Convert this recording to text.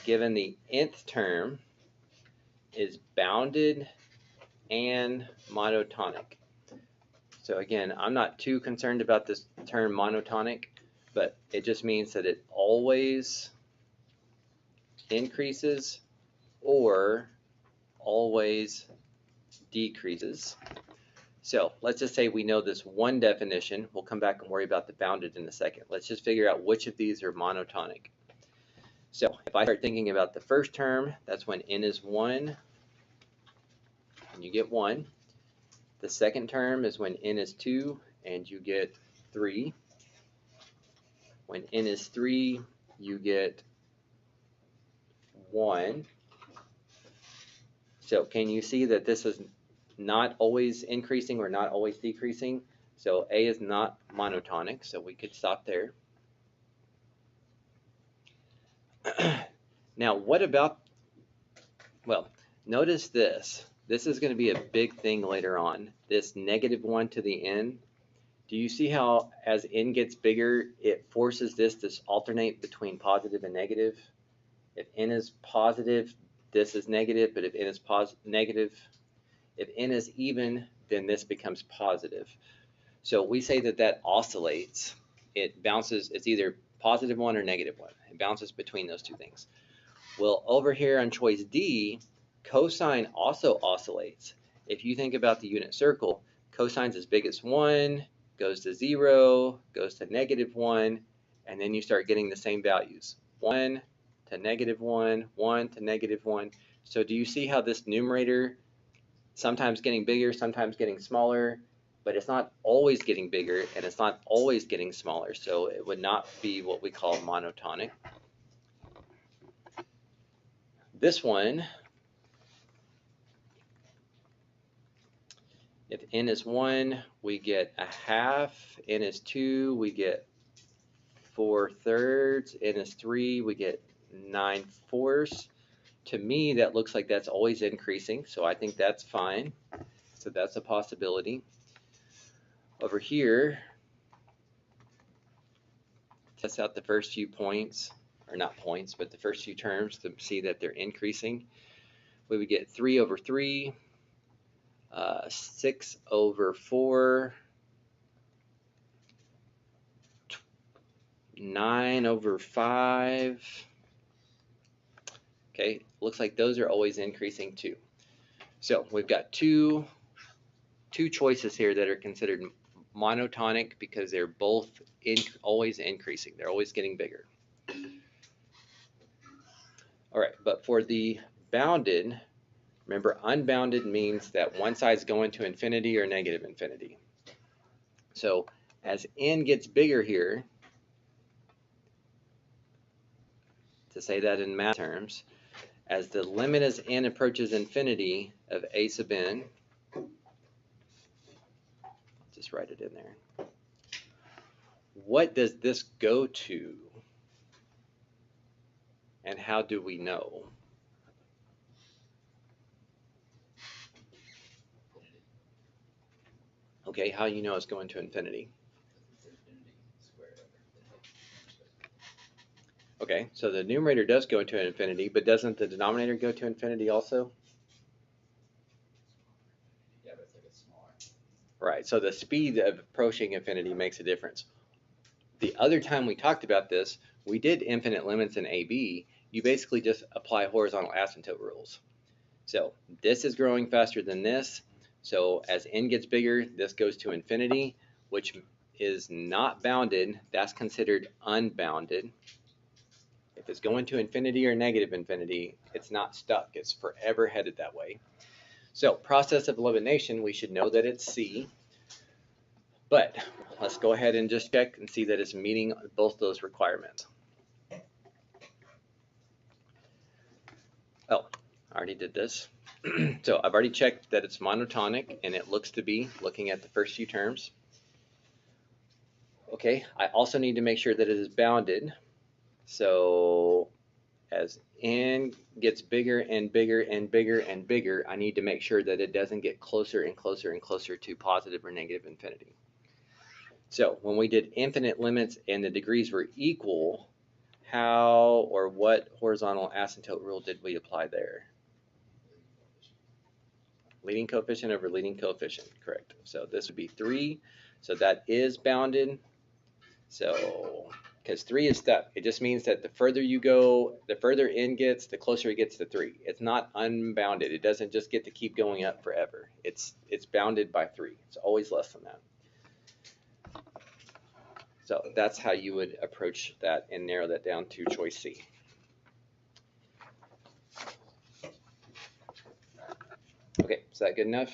given the nth term is bounded and monotonic. So again, I'm not too concerned about this term monotonic, but it just means that it always increases or always decreases. So let's just say we know this one definition. We'll come back and worry about the bounded in a second. Let's just figure out which of these are monotonic. So if I start thinking about the first term, that's when n is 1, and you get 1. The second term is when n is 2, and you get 3. When n is 3, you get 1. So can you see that this is not always increasing or not always decreasing? So A is not monotonic, so we could stop there. Now, what about, well, notice this. This is going to be a big thing later on. This -1 to the n. Do you see how as n gets bigger, it forces this to alternate between positive and negative? If n is positive, this is negative, but if n is negative, if n is even, then this becomes positive. So we say that that oscillates. It bounces, it's either +1 or -1. It bounces between those two things. Well, over here on choice D, cosine also oscillates. If you think about the unit circle, cosine's as big as 1, goes to 0, goes to -1, and then you start getting the same values. 1 to -1, 1 to -1. So do you see how this numerator sometimes getting bigger, sometimes getting smaller, but it's not always getting bigger and it's not always getting smaller, so it would not be what we call monotonic. This one, if n is 1, we get 1/2, n is 2, we get 4/3, n is 3, we get 9/4. To me, that looks like that's always increasing, so I think that's fine. So that's a possibility. Over here, test out the first few points, or not points, but the first few terms to see that they're increasing. We would get 3/3, 6/4, 9/5. Okay, looks like those are always increasing too. So we've got two choices here that are considered monotonic because they're both always increasing. They're always getting bigger. All right, but for the bounded, remember unbounded means that one side's going to infinity or -infinity. So as n gets bigger here, to say that in math terms, as the limit as n approaches infinity of a sub n, just write it in there. What does this go to? And how do we know? Okay, how do you know it's going to infinity? Okay, so the numerator does go to infinity, but doesn't the denominator go to infinity also? Yeah, but it's like a smaller. Right, so the speed of approaching infinity makes a difference. The other time we talked about this, we did infinite limits in AB. You basically just apply horizontal asymptote rules. So this is growing faster than this. So as n gets bigger, this goes to infinity, which is not bounded. That's considered unbounded. If it's going to infinity or -infinity, it's not stuck. It's forever headed that way. So process of elimination, we should know that it's C. But let's go ahead and just check and see that it's meeting both those requirements. Oh, I already did this. So I've already checked that it's monotonic, and it looks to be, looking at the first few terms. Okay, I also need to make sure that it is bounded. So as n gets bigger and bigger and bigger and bigger, I need to make sure that it doesn't get closer and closer and closer to positive or -infinity. So when we did infinite limits and the degrees were equal, how or what horizontal asymptote rule did we apply there? Leading coefficient over leading coefficient, correct. So this would be 3. So that is bounded. So, because 3 is stuck, it just means that the further you go, the further n gets, the closer it gets to 3. It's not unbounded. It doesn't just get to keep going up forever. It's bounded by 3. It's always less than that. So that's how you would approach that and narrow that down to choice C. Okay, is that good enough?